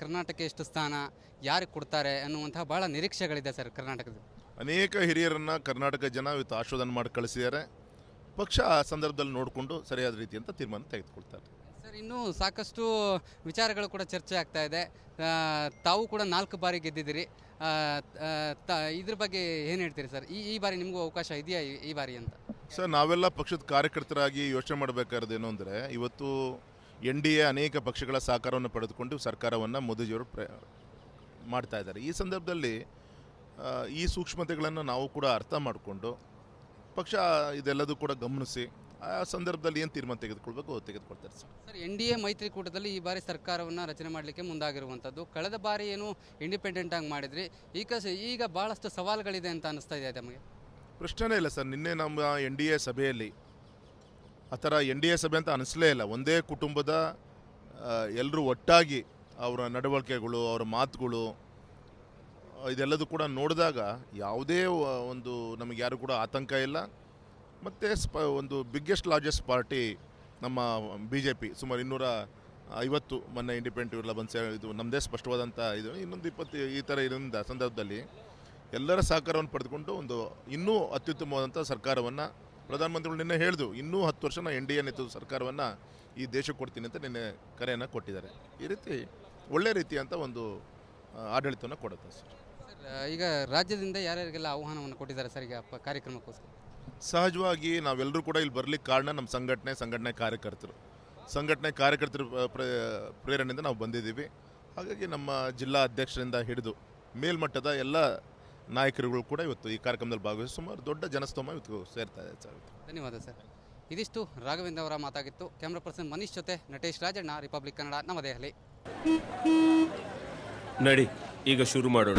ಕರ್ನಾಟಕ ಎಷ್ಟು ಸ್ಥಾನ ಯಾರಿಗೆ ಕೊಡ್ತಾರೆ ಅನ್ನುವಂತಹ ಬಹಳ ನಿರೀಕ್ಷೆಗಳಿದೆ ಸರ್ ಕರ್ನಾಟಕದ. ಅನೇಕ ಹಿರಿಯರನ್ನ ಕರ್ನಾಟಕ ಜನ ಇವತ್ತು ಆಶೋಧನೆ ಮಾಡಿ ಕಳಿಸಿದ್ದಾರೆ. ಪಕ್ಷ ಆ ಸಂದರ್ಭದಲ್ಲಿ ನೋಡಿಕೊಂಡು ಸರಿಯಾದ ರೀತಿ ಅಂತ ತೀರ್ಮಾನ ತೆಗೆದುಕೊಳ್ತಾರೆ. ಸರ್ ಇನ್ನೂ ಸಾಕಷ್ಟು ವಿಚಾರಗಳು ಕೂಡ ಚರ್ಚೆ ಆಗ್ತಾ ಇದೆ. ತಾವು ಕೂಡ 4 ಬಾರಿ ಗೆದ್ದಿದ್ದೀರಿ. ಇದ್ರ ಬಗ್ಗೆ ಏನು ಹೇಳ್ತೀರಿ ಸರ್? ಈ ಬಾರಿ ನಿಮಗೂ ಅವಕಾಶ ಇದೆಯಾ ಈ ಬಾರಿ ಅಂತ? ಸರ್, ನಾವೆಲ್ಲ ಪಕ್ಷದ ಕಾರ್ಯಕರ್ತರಾಗಿ ಯೋಚನೆ ಮಾಡಬೇಕಾದ್ರೇನು ಅಂದರೆ, ಇವತ್ತು NDA ಅನೇಕ ಪಕ್ಷಗಳ ಸಹಕಾರವನ್ನು ಪಡೆದುಕೊಂಡು ಸರ್ಕಾರವನ್ನು ಮೋದಿಜಿಯವರು ಮಾಡ್ತಾ ಇದ್ದಾರೆ. ಈ ಸಂದರ್ಭದಲ್ಲಿ ಈ ಸೂಕ್ಷ್ಮತೆಗಳನ್ನು ನಾವು ಕೂಡ ಅರ್ಥ ಮಾಡಿಕೊಂಡು ಪಕ್ಷ ಇದೆಲ್ಲದೂ ಕೂಡ ಗಮನಿಸಿ ಆ ಸಂದರ್ಭದಲ್ಲಿ ಏನು ತೀರ್ಮಾನ ತೆಗೆದುಕೊಳ್ಬೇಕು ತೆಗೆದುಕೊಳ್ತಾರೆ ಸರ್. ಸರ್, NDA ಮೈತ್ರಿಕೂಟದಲ್ಲಿ ಈ ಬಾರಿ ಸರ್ಕಾರವನ್ನು ರಚನೆ ಮಾಡಲಿಕ್ಕೆ ಮುಂದಾಗಿರುವಂಥದ್ದು. ಕಳೆದ ಬಾರಿ ಏನು ಇಂಡಿಪೆಂಡೆಂಟ್ ಆಗಿ ಮಾಡಿದ್ರಿ, ಈಗ ಭಾಳಷ್ಟು ಸವಾಲುಗಳಿದೆ ಅಂತ ಅನಿಸ್ತಾ ಇದೆ ನಮಗೆ. ಪ್ರಶ್ನೆನೇ ಇಲ್ಲ ಸರ್. ನಿನ್ನೆ ನಮ್ಮ NDA ಸಭೆಯಲ್ಲಿ ಆ ಥರ NDA ಸಭೆ ಅಂತ ಅನಿಸಲೇ ಇಲ್ಲ. ಒಂದೇ ಕುಟುಂಬದ ಎಲ್ಲರೂ ಒಟ್ಟಾಗಿ ಅವರ ನಡವಳಿಕೆಗಳು, ಅವರ ಮಾತುಗಳು ಇದೆಲ್ಲದೂ ಕೂಡ ನೋಡಿದಾಗ ಯಾವುದೇ ಒಂದು ನಮಗೆ ಯಾರು ಕೂಡ ಆತಂಕ ಇಲ್ಲ. ಮತ್ತು ಒಂದು ಬಿಗ್ಗೆಸ್ಟ್ ಲಾರ್ಜೆಸ್ಟ್ ಪಾರ್ಟಿ ನಮ್ಮ BJP ಸುಮಾರು 250 ಮೊನ್ನೆ ಇಂಡಿಪೆಂಡೆಂಟ್ ಇವೆಲ್ಲ ಬಂದು ಇದು ನಮ್ಮದೇ ಸ್ಪಷ್ಟವಾದಂಥ ಇದು ಇನ್ನೊಂದು 20 ಈ ಥರ ಇರೋದ್ರಿಂದ ಸಂದರ್ಭದಲ್ಲಿ ಎಲ್ಲರ ಸಹಕಾರವನ್ನು ಪಡೆದುಕೊಂಡು ಒಂದು ಇನ್ನೂ ಅತ್ಯುತ್ತಮವಾದಂಥ ಸರ್ಕಾರವನ್ನು ಪ್ರಧಾನಮಂತ್ರಿಗಳು ನಿನ್ನೆ ಹೇಳಿದ್ರು, ಇನ್ನೂ 10 ವರ್ಷ NDA ನೇತೃತ್ವದ ಸರ್ಕಾರವನ್ನು ಈ ದೇಶಕ್ಕೆ ಕೊಡ್ತೀನಿ ಅಂತ ನಿನ್ನೆ ಕರೆಯನ್ನು ಕೊಟ್ಟಿದ್ದಾರೆ. ಈ ರೀತಿ ಒಳ್ಳೆ ರೀತಿಯಂಥ ಒಂದು ಆಡಳಿತವನ್ನು ಕೊಡುತ್ತೆ ಸರ್. ಈಗ ರಾಜ್ಯದಿಂದ ಯಾರ್ಯಾರಿಗೆಲ್ಲ ಆಹ್ವಾನವನ್ನು ಕೊಟ್ಟಿದ್ದಾರೆ ಸರ್ ಈಗ ಕಾರ್ಯಕ್ರಮಕ್ಕೋಸ್ಕರ? ಸಹಜವಾಗಿ ನಾವೆಲ್ಲರೂ ಕೂಡ ಇಲ್ಲಿ ಬರಲಿಕ್ಕೆ ಕಾರಣ ನಮ್ಮ ಸಂಘಟನೆ ಕಾರ್ಯಕರ್ತರ ಪ್ರೇರಣೆಯಿಂದ ನಾವು ಬಂದಿದ್ದೀವಿ. ಹಾಗಾಗಿ ನಮ್ಮ ಜಿಲ್ಲಾ ಅಧ್ಯಕ್ಷರಿಂದ ಹಿಡಿದು ಮೇಲ್ಮಟ್ಟದ ಎಲ್ಲ ನಾಯಕರುಗಳು ಕೂಡ ಇವತ್ತು ಈ ಕಾರ್ಯಕ್ರಮದಲ್ಲಿ ಭಾಗವಹಿಸಿ ಸುಮಾರು ದೊಡ್ಡ ಜನಸ್ತೋಮ ಇವತ್ತು ಸೇರ್ತಾ ಇದೆ ಸರ್. ಧನ್ಯವಾದ ಸರ್. ಇದಿಷ್ಟು ರಾಘವೇಂದ್ರ ಅವರ ಮಾತಾಗಿತ್ತು. ಕ್ಯಾಮ್ರಾ ಪರ್ಸನ್ ಮನೀಶ್ ಜೊತೆ ನಟೇಶ್ ರಾಜಣ್ಣ, ರಿಪಬ್ಲಿಕ್ ಕನ್ನಡ, ನವದೆಹಲಿ. ನಡಿ ಈಗ ಶುರು ಮಾಡೋಣ.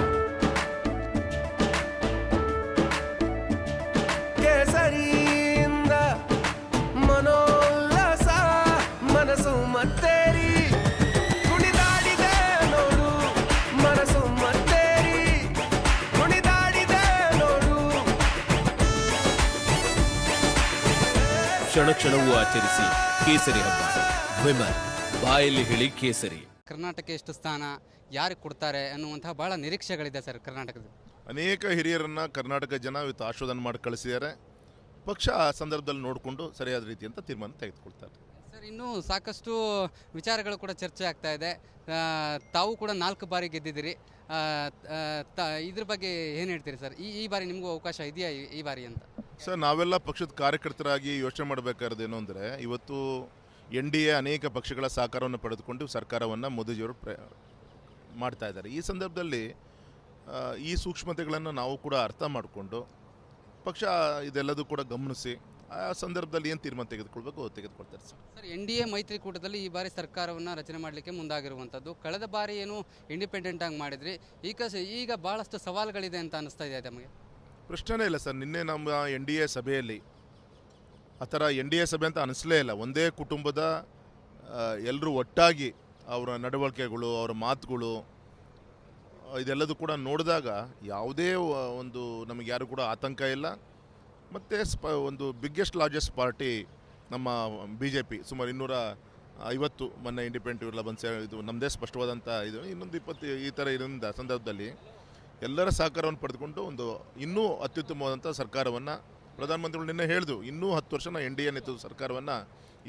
ಕೇಸರಿಯಿಂದ ಮನೋಲ್ಲಾಸ ಮನಸ್ಸು ಮತ್ತೇರಿ ಕುಣಿದಾಡಿದೆ ನೋಡು, ಮನಸ್ಸು ಮತ್ತೇರಿ ಕುಣಿದಾಡಿದೆ ನೋಡು. ಕ್ಷಣ ಕ್ಷಣವೂ ಆಚರಿಸಿ ಕೇಸರಿ ಹಬ್ಬ. ವಿಮಲ್ ಬಾಯಲ್ಲಿ ಹೇಳಿ ಕೇಸರಿ. ಕರ್ನಾಟಕ ಎಷ್ಟು ಸ್ಥಾನ ಯಾರಿಗೆ ಕೊಡ್ತಾರೆ ಅನ್ನುವಂತಹ ಬಹಳ ನಿರೀಕ್ಷೆಗಳಿದೆ ಸರ್ ಕರ್ನಾಟಕದ. ಅನೇಕ ಹಿರಿಯರನ್ನ ಕರ್ನಾಟಕ ಜನ ಇವತ್ತು ಆಶೋಧನೆ ಮಾಡಿ ಕಳಿಸಿದ್ದಾರೆ. ಪಕ್ಷ ಆ ಸಂದರ್ಭದಲ್ಲಿ ನೋಡಿಕೊಂಡು ಸರಿಯಾದ ರೀತಿ ಅಂತ ತೀರ್ಮಾನ ತೆಗೆದುಕೊಳ್ತಾರೆ. ಸರ್ ಇನ್ನೂ ಸಾಕಷ್ಟು ವಿಚಾರಗಳು ಕೂಡ ಚರ್ಚೆ ಆಗ್ತಾ ಇದೆ. ತಾವು ಕೂಡ 4 ಬಾರಿ ಗೆದ್ದಿದ್ದೀರಿ. ಇದ್ರ ಬಗ್ಗೆ ಏನು ಹೇಳ್ತೀರಿ ಸರ್? ಈ ಬಾರಿ ನಿಮಗೂ ಅವಕಾಶ ಇದೆಯಾ ಈ ಬಾರಿ ಅಂತ? ಸರ್, ನಾವೆಲ್ಲ ಪಕ್ಷದ ಕಾರ್ಯಕರ್ತರಾಗಿ ಯೋಚನೆ ಮಾಡಬೇಕಾದ್ರೇನು ಅಂದರೆ, ಇವತ್ತು NDA ಅನೇಕ ಪಕ್ಷಗಳ ಸಹಕಾರವನ್ನು ಪಡೆದುಕೊಂಡು ಸರ್ಕಾರವನ್ನು ಮೋದಿಜಿಯವರು ಮಾಡ್ತಾ ಇದ್ದಾರೆ. ಈ ಸಂದರ್ಭದಲ್ಲಿ ಈ ಸೂಕ್ಷ್ಮತೆಗಳನ್ನು ನಾವು ಕೂಡ ಅರ್ಥ ಮಾಡಿಕೊಂಡು ಪಕ್ಷ ಇದೆಲ್ಲದೂ ಕೂಡ ಗಮನಿಸಿ ಆ ಸಂದರ್ಭದಲ್ಲಿ ಏನು ತೀರ್ಮಾನ ತೆಗೆದುಕೊಳ್ಬೇಕು ತೆಗೆದುಕೊಳ್ತಾರೆ ಸರ್. ಸರ್, NDA ಮೈತ್ರಿಕೂಟದಲ್ಲಿ ಈ ಬಾರಿ ಸರ್ಕಾರವನ್ನು ರಚನೆ ಮಾಡಲಿಕ್ಕೆ ಮುಂದಾಗಿರುವಂಥದ್ದು. ಕಳೆದ ಬಾರಿ ಏನು ಇಂಡಿಪೆಂಡೆಂಟ್ ಆಗಿ ಮಾಡಿದ್ರಿ, ಈಗ ಭಾಳಷ್ಟು ಸವಾಲುಗಳಿದೆ ಅಂತ ಅನಿಸ್ತಾ ಇದೆ ನಮಗೆ. ಪ್ರಶ್ನೆನೇ ಇಲ್ಲ ಸರ್. ನಿನ್ನೆ ನಮ್ಮ NDA ಸಭೆಯಲ್ಲಿ ಆ ಥರ NDA ಸಭೆ ಅಂತ ಅನಿಸಲೇ ಇಲ್ಲ. ಒಂದೇ ಕುಟುಂಬದ ಎಲ್ಲರೂ ಒಟ್ಟಾಗಿ ಅವರ ನಡವಳಿಕೆಗಳು, ಅವರ ಮಾತುಗಳು ಇದೆಲ್ಲದೂ ಕೂಡ ನೋಡಿದಾಗ ಯಾವುದೇ ಒಂದು ನಮಗೆ ಯಾರು ಕೂಡ ಆತಂಕ ಇಲ್ಲ. ಮತ್ತು ಒಂದು ಬಿಗ್ಗೆಸ್ಟ್ ಲಾರ್ಜೆಸ್ಟ್ ಪಾರ್ಟಿ ನಮ್ಮ BJP ಸುಮಾರು 250 ಮೊನ್ನೆ ಇಂಡಿಪೆಂಡೆಂಟ್ ಇವೆಲ್ಲ ಬಂದು ಇದು ನಮ್ಮದೇ ಸ್ಪಷ್ಟವಾದಂಥ ಇದು ಇನ್ನೊಂದು 20 ಈ ಥರ ಇರೋದ್ರಿಂದ ಸಂದರ್ಭದಲ್ಲಿ ಎಲ್ಲರ ಸಹಕಾರವನ್ನು ಪಡೆದುಕೊಂಡು ಒಂದು ಇನ್ನೂ ಅತ್ಯುತ್ತಮವಾದಂಥ ಸರ್ಕಾರವನ್ನು ಪ್ರಧಾನಮಂತ್ರಿಗಳು ನಿನ್ನೆ ಹೇಳಿದ್ರು, ಇನ್ನೂ 10 ವರ್ಷ NDA ನೇತೃತ್ವದ ಸರ್ಕಾರವನ್ನು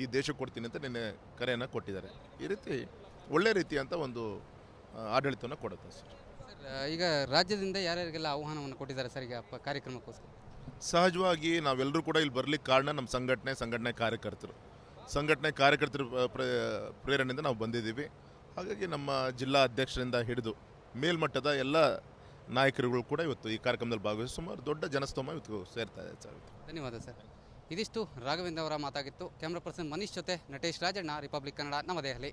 ಈ ದೇಶಕ್ಕೆ ಕೊಡ್ತೀನಿ ಅಂತ ನಿನ್ನೆ ಕರೆಯನ್ನು ಕೊಟ್ಟಿದ್ದಾರೆ. ಈ ರೀತಿ ಒಳ್ಳೆ ರೀತಿಯಂಥ ಒಂದು ಆಡಳಿತವನ್ನು ಕೊಡುತ್ತೆ ಸರ್. ಈಗ ರಾಜ್ಯದಿಂದ ಯಾರ್ಯಾರಿಗೆಲ್ಲ ಆಹ್ವಾನವನ್ನು ಕೊಟ್ಟಿದ್ದಾರೆ ಸರ್ ಈಗ ಕಾರ್ಯಕ್ರಮಕ್ಕೋಸ್ಕರ? ಸಹಜವಾಗಿ ನಾವೆಲ್ಲರೂ ಕೂಡ ಇಲ್ಲಿ ಬರಲಿಕ್ಕೆ ಕಾರಣ ನಮ್ಮ ಸಂಘಟನೆ ಕಾರ್ಯಕರ್ತರ ಪ್ರೇರಣೆಯಿಂದ ನಾವು ಬಂದಿದ್ದೀವಿ. ಹಾಗಾಗಿ ನಮ್ಮ ಜಿಲ್ಲಾ ಅಧ್ಯಕ್ಷರಿಂದ ಹಿಡಿದು ಮೇಲ್ಮಟ್ಟದ ಎಲ್ಲ ನಾಯಕರುಗಳು ಕೂಡ ಇವತ್ತು ಈ ಕಾರ್ಯಕ್ರಮದಲ್ಲಿ ಭಾಗವಹಿಸಿ ಸುಮಾರು ದೊಡ್ಡ ಜನಸ್ತೋಮ ಇವತ್ತು ಸೇರ್ತಾ ಇದೆ ಸರ್. ಧನ್ಯವಾದ ಸರ್. ಇದಿಷ್ಟು ರಾಘವೇಂದ್ರ ಅವರ ಮಾತಾಗಿತ್ತು. ಕ್ಯಾಮ್ರಾ ಪರ್ಸನ್ ಮನೀಶ್ ಜೊತೆ ನಟೇಶ್ ರಾಜಣ್ಣ, ರಿಪಬ್ಲಿಕ್ ಕನ್ನಡ, ನವದೆಹಲಿ.